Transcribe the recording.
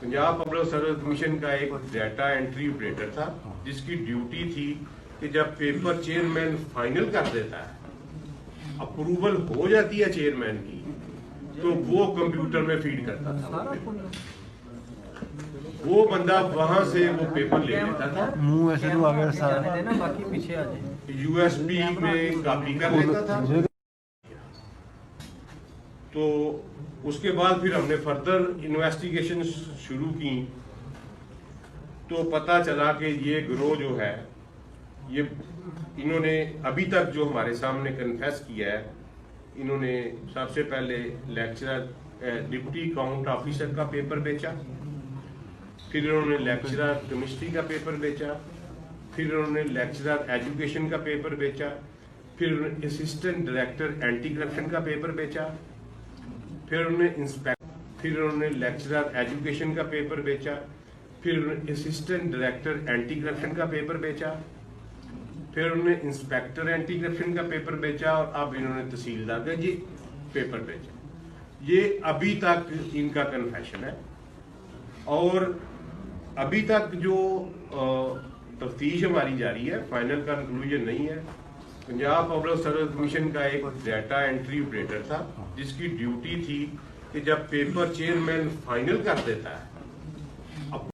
Punjab public service commission का एक data entry operator था जिसकी ड्यूटी थी कि जब पेपर चेयरमैन फाइनल कर देता है, अप्रूवल हो जाती है चेयरमैन की, तो वो कंप्यूटर में फीड करता था। वो बंदा वहां से वो पेपर ले लेता था, मुंह ऐसे तो आ गया सारा, बाकी पीछे आ जाए, यूएसबी में कॉपी कर लेता था। तो उसके बाद फिर हमने फर्दर इन्वेस्टिगेशन शुरू की, तो पता चला कि ये गिरोह जो है, ये इन्होंने अभी तक जो हमारे सामने कन्फेस किया है, इन्होंने सबसे पहले लेक्चरर डिप्टी अकाउंट ऑफिसर का पेपर बेचा, फिर इन्होंने लेक्चरर केमिस्ट्री का पेपर बेचा, फिर उन्होंने लेक्चरर एजुकेशन का पेपर बेचा, फिर उन्होंने असिस्टेंट डायरेक्टर एंटी करप्शन का पेपर बेचा, फिर उन्होंने लेक्चरर एजुकेशन का पेपर बेचा, फिर उन्होंने असिस्टेंट डायरेक्टर एंटी करप्शन का पेपर बेचा, फिर उन्होंने इंस्पेक्टर एंटी करप्शन का पेपर बेचा, और अब इन्होंने तहसीलदार का ये पेपर बेचा। ये अभी तक इनका कन्फेशन है, और अभी तक जो तफ्तीश हमारी जारी है, फाइनल कंक्लूजन नहीं है। पंजाब पब्लिक सर्विस कमीशन का एक डाटा एंट्री ऑपरेटर था जिसकी ड्यूटी थी कि जब पेपर चेयरमैन फाइनल कर देता है,